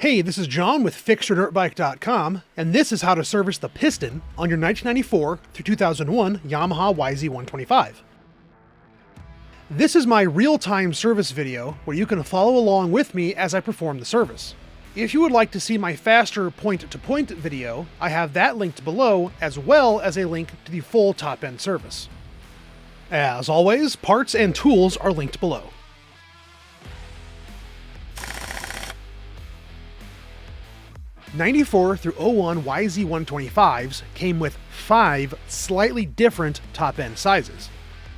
Hey, this is John with FixYourDirtBike.com, and this is how to service the piston on your 1994 through 2001 Yamaha YZ125. This is my real-time service video where you can follow along with me as I perform the service. If you would like to see my faster point-to-point video, I have that linked below, as well as a link to the full top-end service. As always, parts and tools are linked below. '94 through '01 YZ125s came with 5 slightly different top-end sizes.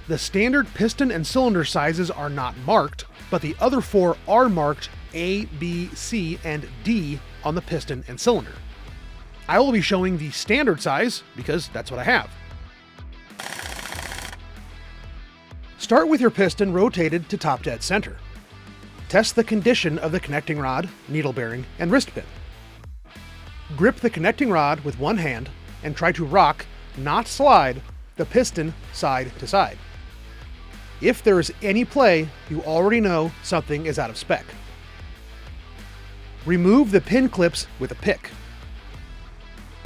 The standard piston and cylinder sizes are not marked, but the other 4 are marked A, B, C, and D on the piston and cylinder. I will be showing the standard size because that's what I have. Start with your piston rotated to top dead center. Test the condition of the connecting rod, needle bearing, and wrist pin. Grip the connecting rod with one hand and try to rock, not slide, the piston side to side. If there is any play, you already know something is out of spec. Remove the pin clips with a pick.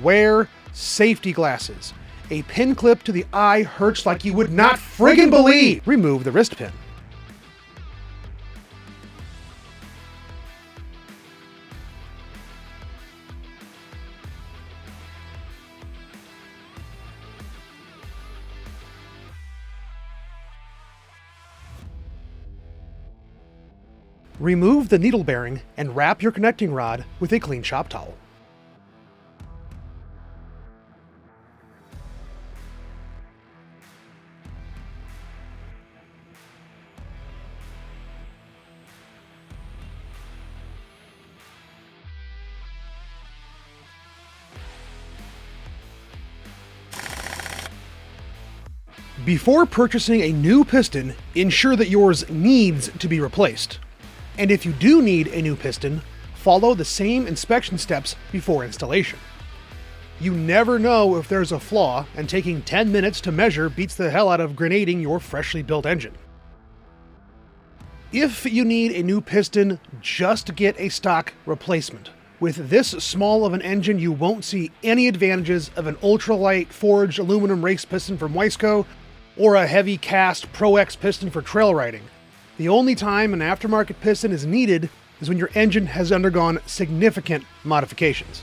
Wear safety glasses. A pin clip to the eye hurts like you would not friggin' believe! Remove the wrist pin. Remove the needle bearing and wrap your connecting rod with a clean shop towel. Before purchasing a new piston, ensure that yours needs to be replaced. And if you do need a new piston, follow the same inspection steps before installation. You never know if there's a flaw, and taking 10 minutes to measure beats the hell out of grenading your freshly built engine. If you need a new piston, just get a stock replacement. With this small of an engine, you won't see any advantages of an ultralight forged aluminum race piston from Wiseco or a heavy cast Pro X piston for trail riding. The only time an aftermarket piston is needed is when your engine has undergone significant modifications.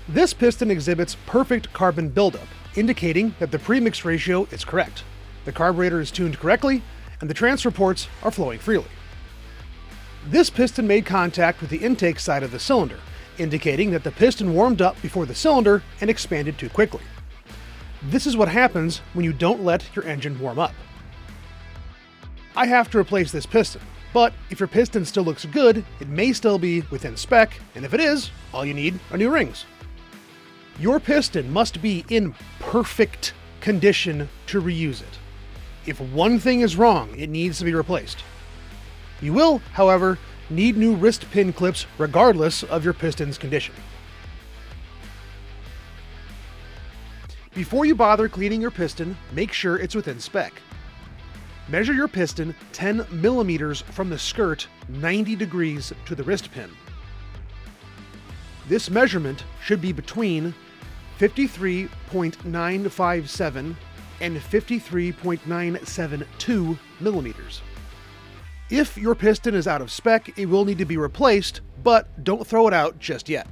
This piston exhibits perfect carbon buildup, indicating that the premix ratio is correct. The carburetor is tuned correctly, and the transfer ports are flowing freely. This piston made contact with the intake side of the cylinder, indicating that the piston warmed up before the cylinder and expanded too quickly. This is what happens when you don't let your engine warm up. I have to replace this piston, but if your piston still looks good, it may still be within spec, and if it is, all you need are new rings. Your piston must be in perfect condition to reuse it. If one thing is wrong, it needs to be replaced. You will, however, need new wrist pin clips regardless of your piston's condition. Before you bother cleaning your piston, make sure it's within spec. Measure your piston 10 millimeters from the skirt 90 degrees to the wrist pin. This measurement should be between 53.957 and 53.972 millimeters. If your piston is out of spec, it will need to be replaced, but don't throw it out just yet.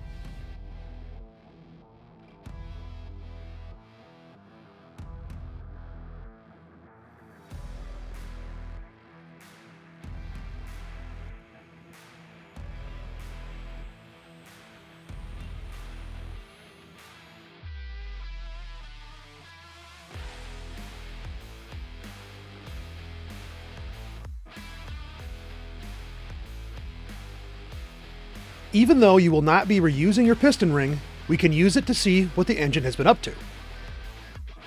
Even though you will not be reusing your piston ring, we can use it to see what the engine has been up to.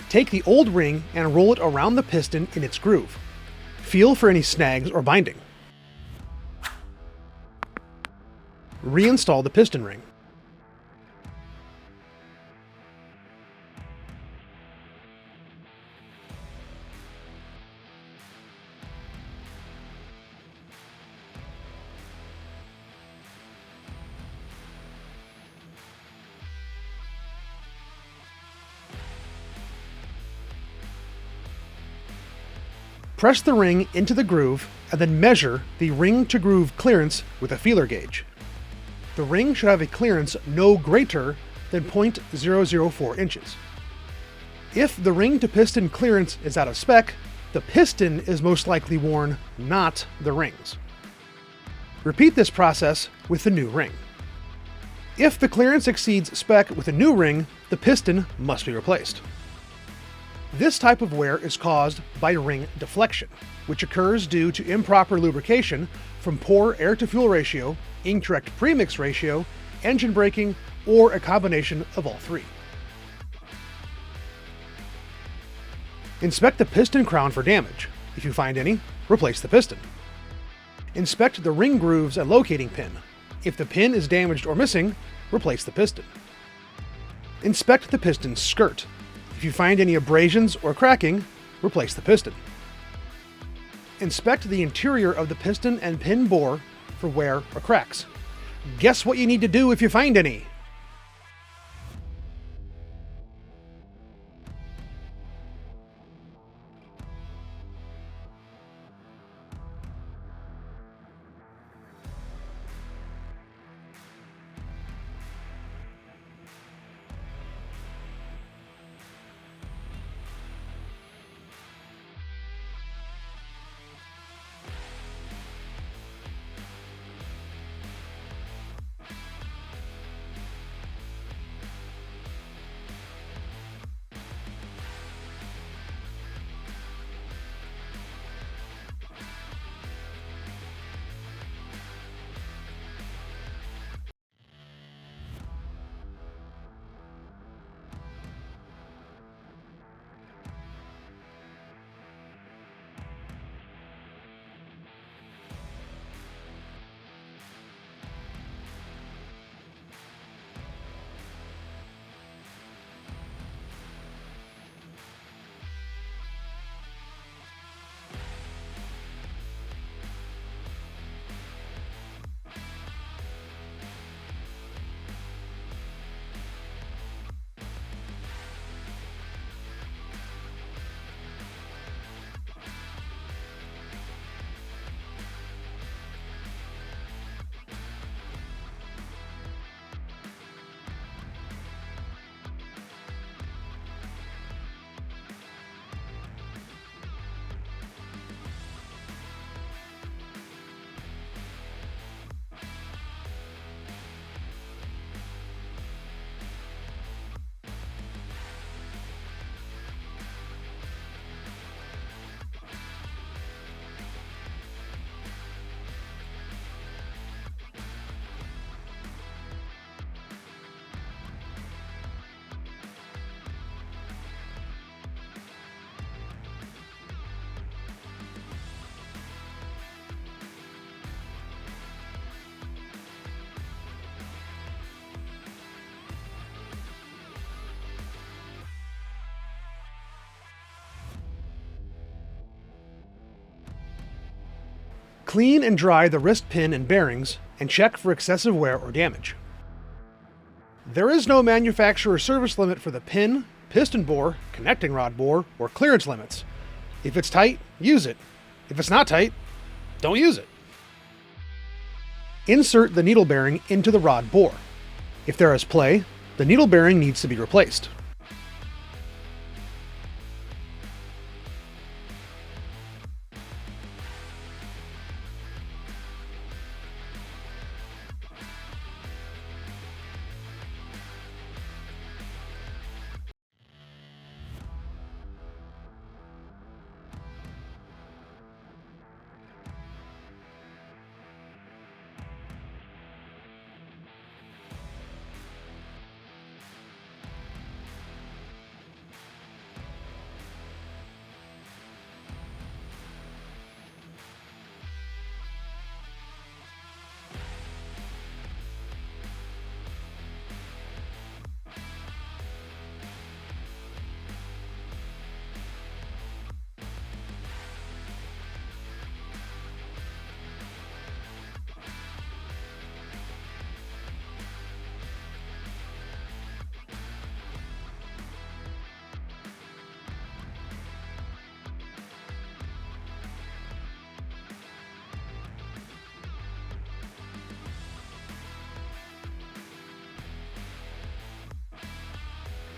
Take the old ring and roll it around the piston in its groove. Feel for any snags or binding. Reinstall the piston ring. Press the ring into the groove and then measure the ring-to-groove clearance with a feeler gauge. The ring should have a clearance no greater than 0.004 inches. If the ring-to-piston clearance is out of spec, the piston is most likely worn, not the rings. Repeat this process with the new ring. If the clearance exceeds spec with a new ring, the piston must be replaced. This type of wear is caused by ring deflection, which occurs due to improper lubrication from poor air-to-fuel ratio, incorrect premix ratio, engine braking, or a combination of all three. Inspect the piston crown for damage. If you find any, replace the piston. Inspect the ring grooves and locating pin. If the pin is damaged or missing, replace the piston. Inspect the piston skirt. If you find any abrasions or cracking, replace the piston. Inspect the interior of the piston and pin bore for wear or cracks. Guess what you need to do if you find any? Clean and dry the wrist pin and bearings, and check for excessive wear or damage. There is no manufacturer service limit for the pin, piston bore, connecting rod bore, or clearance limits. If it's tight, use it. If it's not tight, don't use it. Insert the needle bearing into the rod bore. If there is play, the needle bearing needs to be replaced.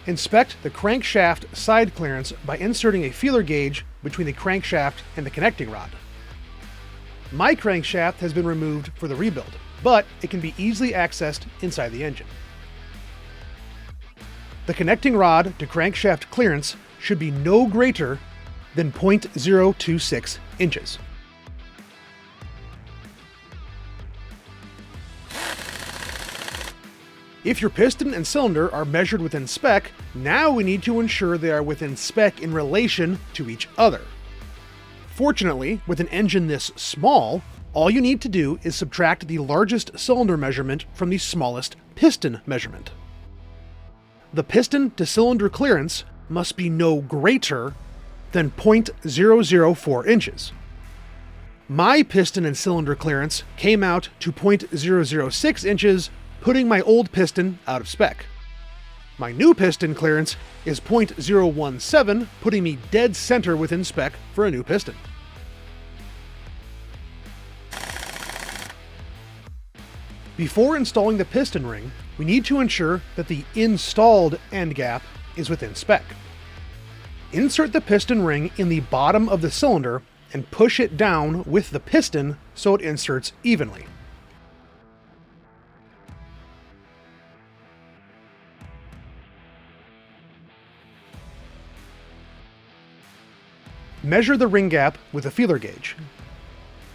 Inspect the crankshaft side clearance by inserting a feeler gauge between the crankshaft and the connecting rod. My crankshaft has been removed for the rebuild, but it can be easily accessed inside the engine. The connecting rod to crankshaft clearance should be no greater than 0.026 inches. If your piston and cylinder are measured within spec, now we need to ensure they are within spec in relation to each other. Fortunately, with an engine this small, all you need to do is subtract the largest cylinder measurement from the smallest piston measurement. The piston to cylinder clearance must be no greater than 0.004 inches. My piston and cylinder clearance came out to 0.006 inches, putting my old piston out of spec. My new piston clearance is 0.017, putting me dead center within spec for a new piston. Before installing the piston ring, we need to ensure that the installed end gap is within spec. Insert the piston ring in the bottom of the cylinder and push it down with the piston so it inserts evenly. Measure the ring gap with a feeler gauge.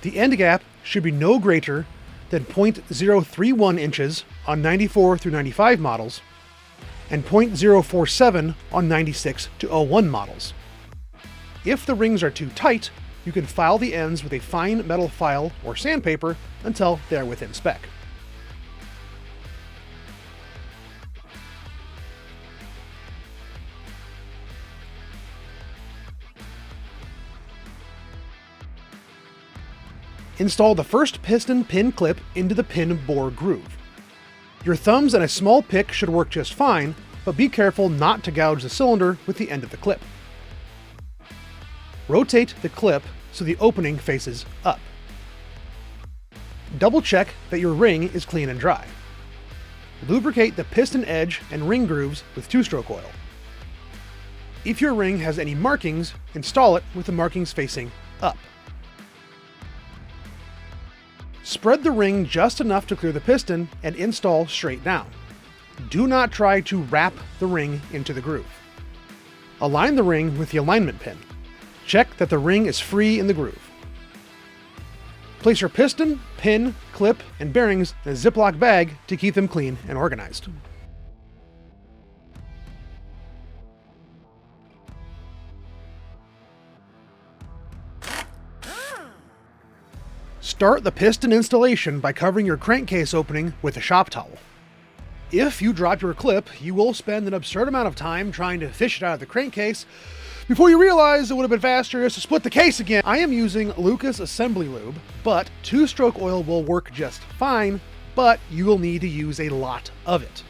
The end gap should be no greater than 0.031 inches on 94 through 95 models and 0.047 on 96 to 01 models. If the rings are too tight, you can file the ends with a fine metal file or sandpaper until they are within spec. Install the first piston pin clip into the pin bore groove. Your thumbs and a small pick should work just fine, but be careful not to gouge the cylinder with the end of the clip. Rotate the clip so the opening faces up. Double check that your ring is clean and dry. Lubricate the piston edge and ring grooves with 2-stroke oil. If your ring has any markings, install it with the markings facing up. Spread the ring just enough to clear the piston and install straight down. Do not try to wrap the ring into the groove. Align the ring with the alignment pin. Check that the ring is free in the groove. Place your piston, pin, clip, and bearings in a Ziploc bag to keep them clean and organized. Start the piston installation by covering your crankcase opening with a shop towel. If you drop your clip, you will spend an absurd amount of time trying to fish it out of the crankcase before you realize it would have been faster just to split the case again. I am using Lucas Assembly Lube, but 2-stroke oil will work just fine, but you will need to use a lot of it.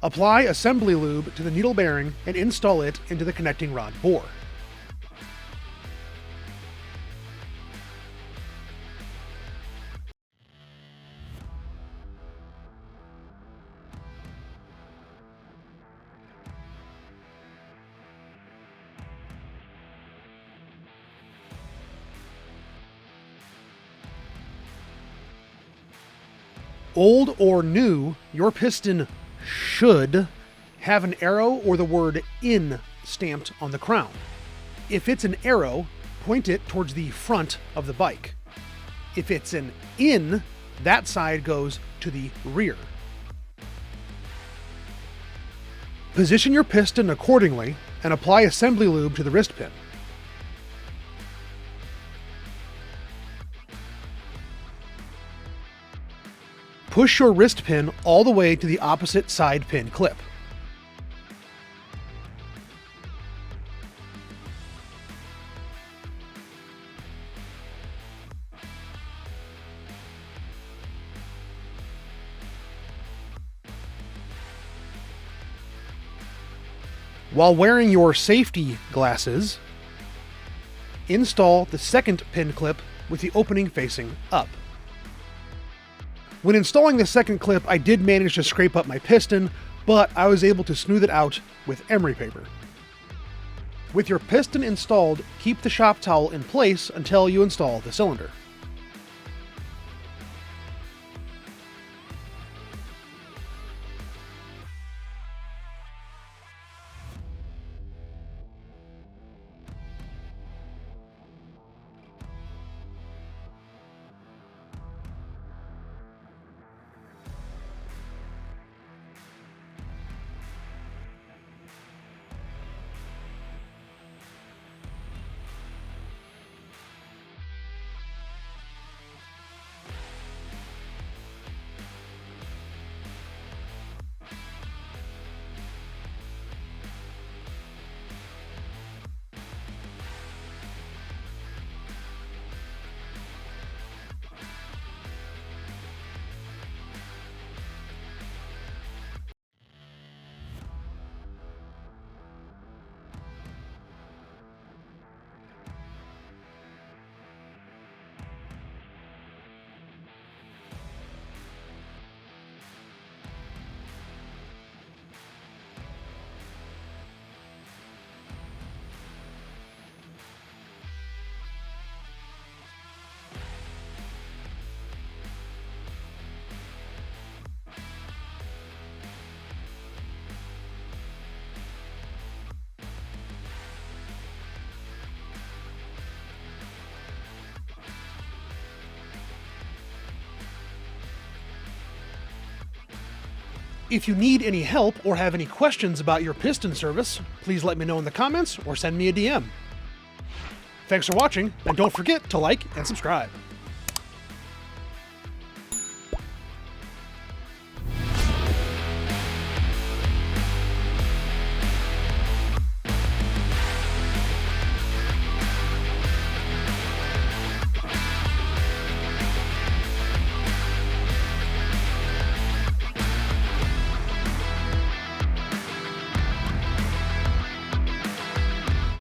Apply Assembly Lube to the needle bearing and install it into the connecting rod bore. Old or new, your piston should have an arrow or the word "in" stamped on the crown. If it's an arrow, point it towards the front of the bike. If it's an "in," that side goes to the rear. Position your piston accordingly and apply assembly lube to the wrist pin. Push your wrist pin all the way to the opposite side pin clip. While wearing your safety glasses, install the second pin clip with the opening facing up. When installing the second clip, I did manage to scrape up my piston, but I was able to smooth it out with emery paper. With your piston installed, keep the shop towel in place until you install the cylinder. If you need any help or have any questions about your piston service, please let me know in the comments or send me a DM. Thanks for watching, and don't forget to like and subscribe.